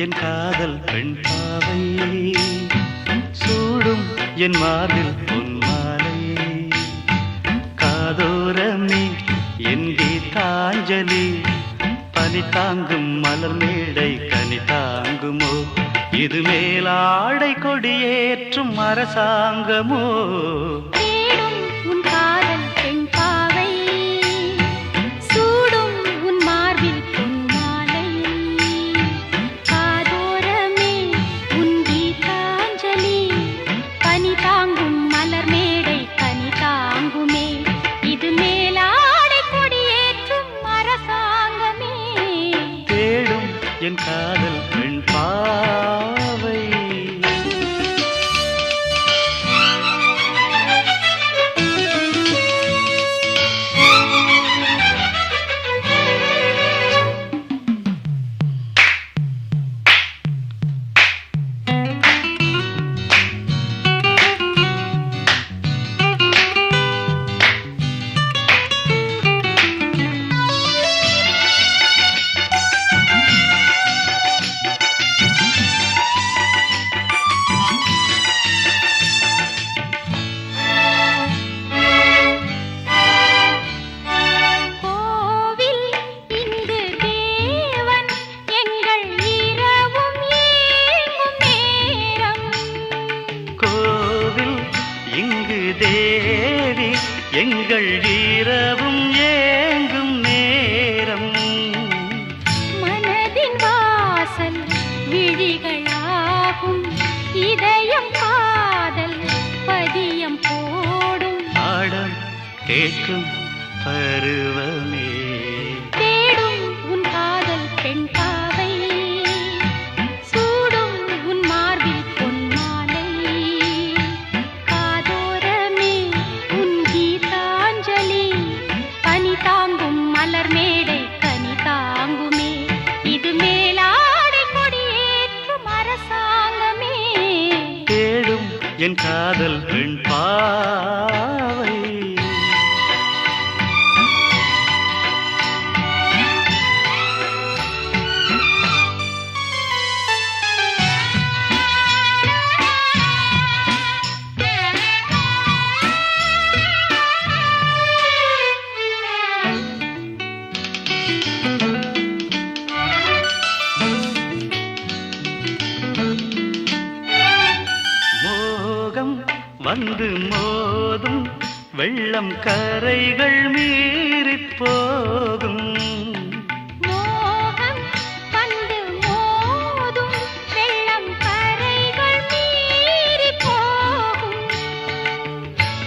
என் காதல் பெண் பாவை சூடும் என் மார்பில் பொன்மாலை காதோரமே என் கீதாஞ்சலி பனி தாங்கும் மலர் மேடை கனி தாங்குமோ இது மேலாடை கொடியேற்றும் அரசாங்கமோ என் காதல் பெண் பாவை தேவி எங்கள் இரவும் ஏங்கும் நேரம் மனதின் வாசல் விழிகளாகும் இதயம் காதல் பதியம் போடும் ஆடம் கேட்கும் பருவமே தேடும் உன் காதல் பெண் பாவை சூடும் உன் மார்பில் பொன்மாலை காதோரமே உன் கீதாஞ்சலி பனி தாங்கும் மலர் மேடை கனி தாங்குமே இது மேலாடை கொடியேற்றும் அரசாங்கமே தேடும் என் காதல் பெண் பாவை வந்து மோதும் வெள்ளம் கரைகள் மீறி போகும் மோகம் வந்து மோதும் வெள்ளம் கரைகள் மீறி போகும்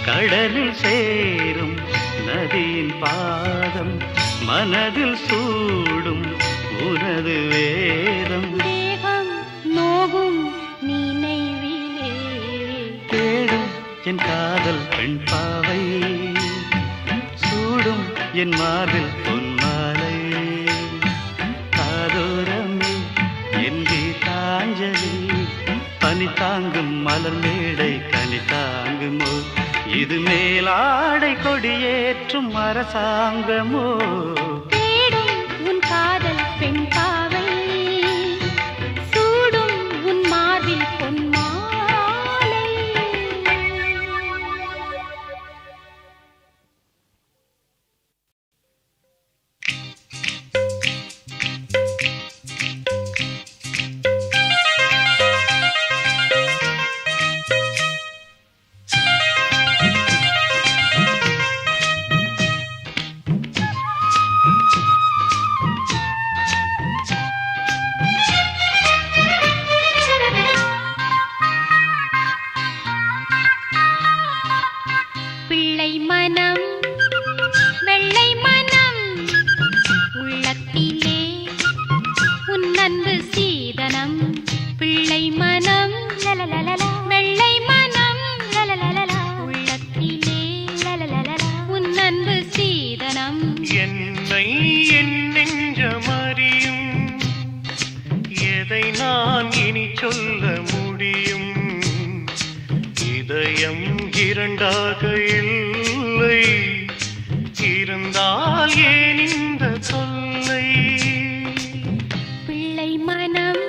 கடலில் சேரும் நதியின் பாதம் மனதில் சூடும் உனது வேதம் தேகம் நோகும் என் காதல் பெண் பாவை சூடும் என் மார்பில் பொன்மாலை காதோரமே என் கீதாஞ்சலி பனி தாங்கும் மலர் மேடை கனி தாங்குமோ இது மேலாடை கொடியேற்றும் அரசாங்கமோ தேடும் உன் காதல் பெண் பாவை சூடும் உன் மார்பில் பொன்மாலை சொல்ல முடியும் இதயம் இரண்டாக இல்லை இருந்தால் ஏன் இந்த தொல்லை பிள்ளை மனம்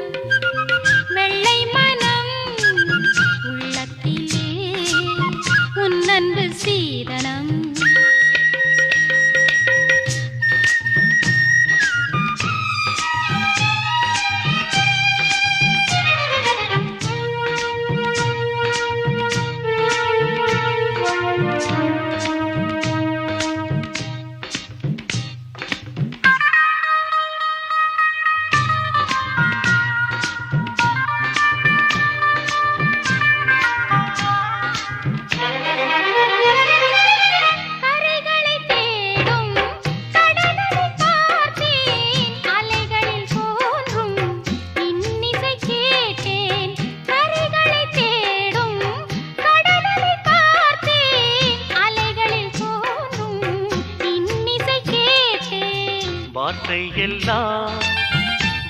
வார்த்தை எல்லாம்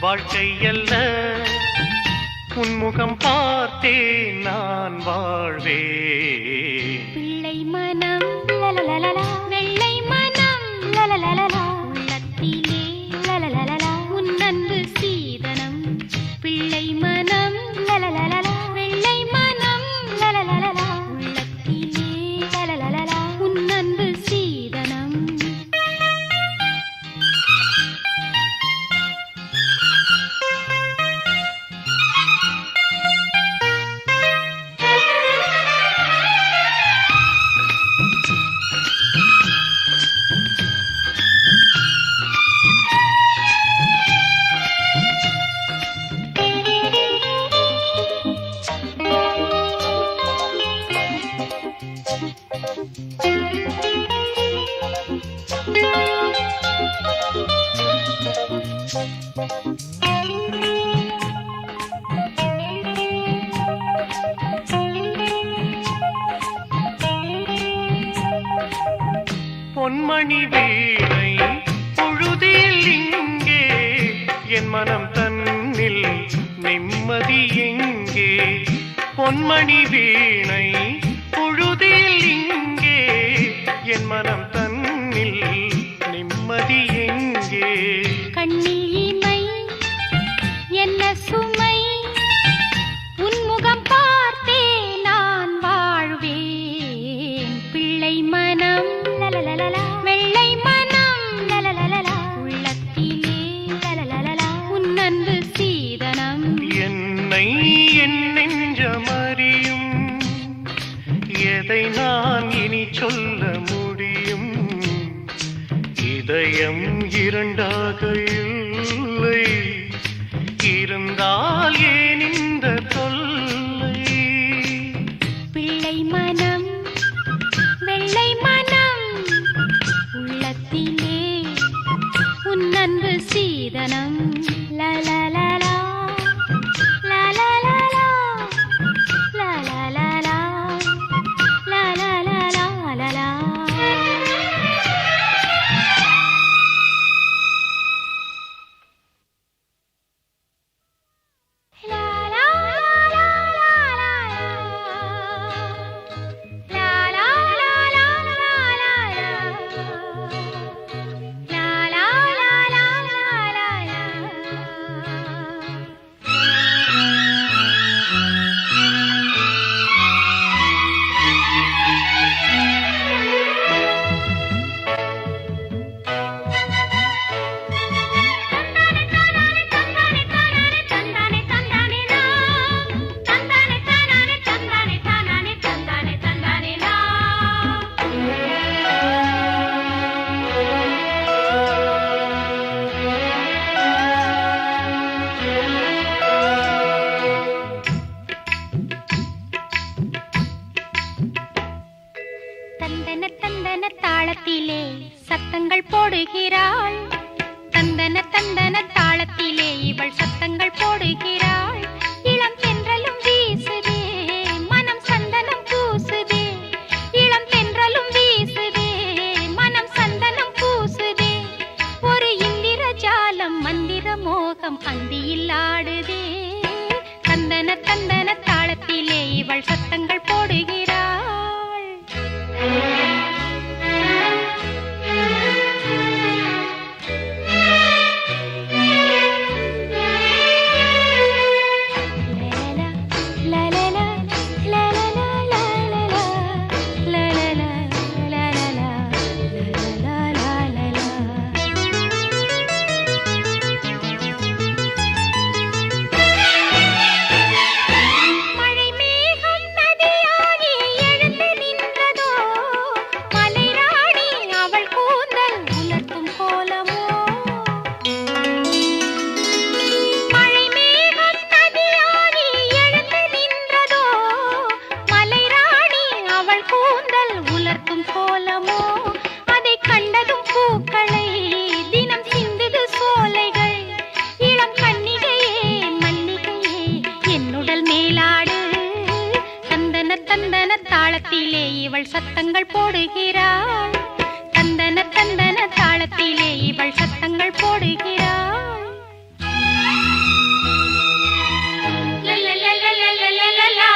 வாழ்க்கை அல்ல, உன்முகம் பார்த்தே நான் வாழ்வேன். பிள்ளை மனம் லலலலலா, வெள்ளை மனம் லலலலலா, உள்ளத்திலே லலலலலா, உன் அன்பு சீதனம். பிள்ளை மனம் லலலலலா, வெள்ளை மனம் லலலலலா, உள்ளத்திலே லலலலலா, உன் அன்பு சீதனம். பொன்மணி வீணை பொழுதில் இங்கே, என் மனம் தன்னில் நிம்மதி எங்கே? பொன்மணி வீணை பொழுதில் இங்கே, என் மனம் தன்னில் நிம்மதி எங்கே? கண்ணில் இமை என்ன சுமை, உன் முகம் பார்த்தே நான் வாழ்வேன். பிள்ளை மனம் லலலலலா, வெள்ளை மனம் லலலலலா, உள்ளத்திலே லலலலலா, உன் அன்பு சீதனம். என்னை என் நெஞ்சமறியும், எதை நான் இனி சொல்ல முடியும்? இதயம் இரண்டாக இல்லை, இருந்தால் ஏன் இந்த தொல்லை? பிள்ளை மனம் வெள்ளை மனம், உள்ளத்திலே உன் அன்பு சீதனம். லலலலா லலலலா லலலலா லலலலா. தந்தன தந்தன தாளத்திலே சத்தங்கள் போடுகிறாள், தந்தன தந்தன தாளத்திலே இவள் சத்தங்கள் போடுகிறாள். இளம் தென்றலும் வீசுதே, மனம் சந்தனம் பூசுதே. இளம் தென்றலும் வீசுதே, மனம் சந்தனம் பூசுதே. ஒரு இந்திர ஜாலம் மந்திர மோகம் அந்தியில் ஆடுதே. தந்தன தந்தன தாளத்திலே இவள் சத்தங்கள் போடுகிறாள். சத்தங்கள் போடுகிறாள். லலலலலலலலலா.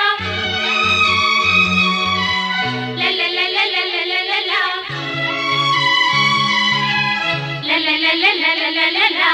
லலலலலலலலலா. லலலலலலலலலா.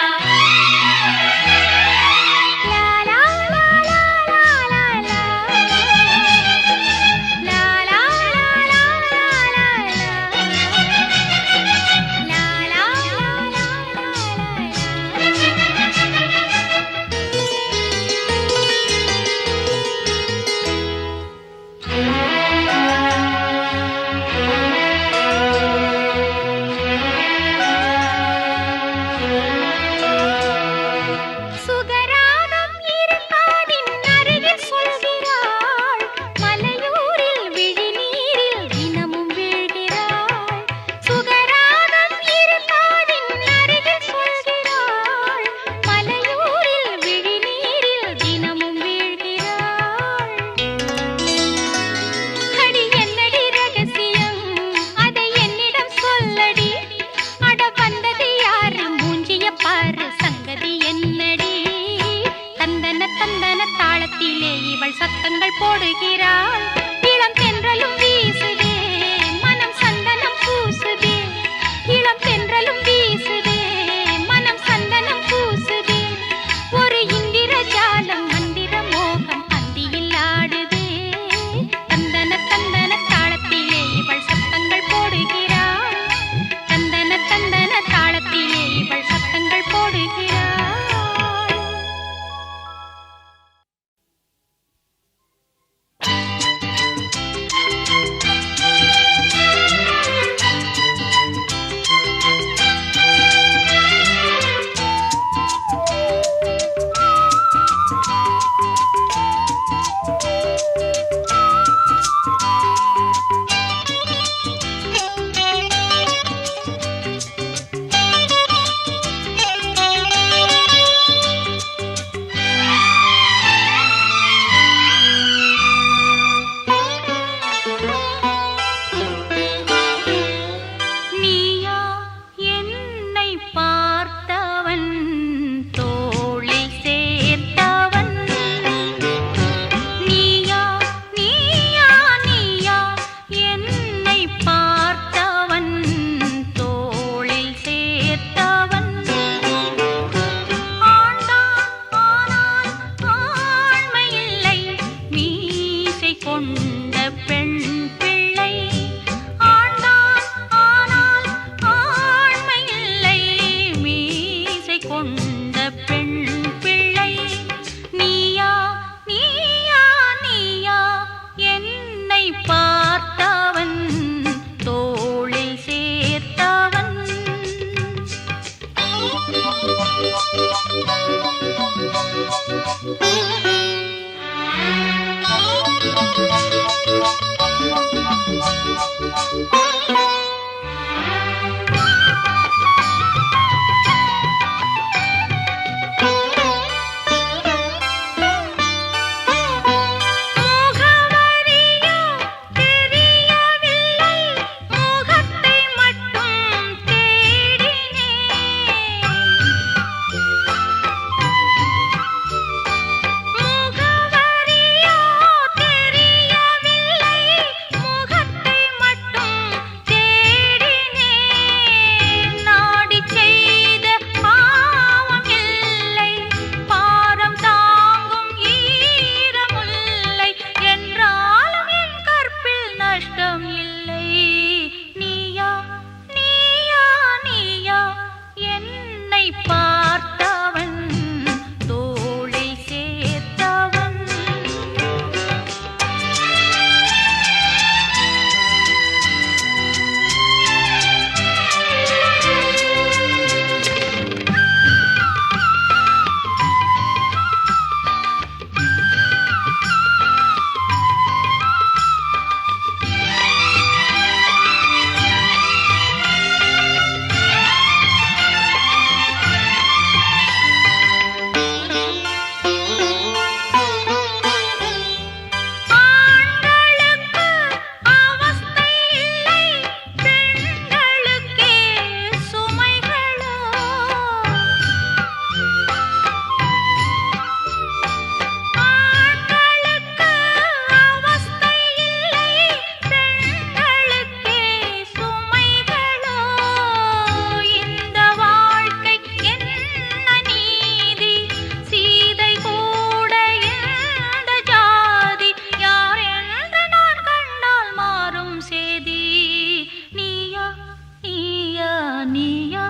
நீயா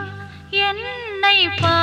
என்னை பா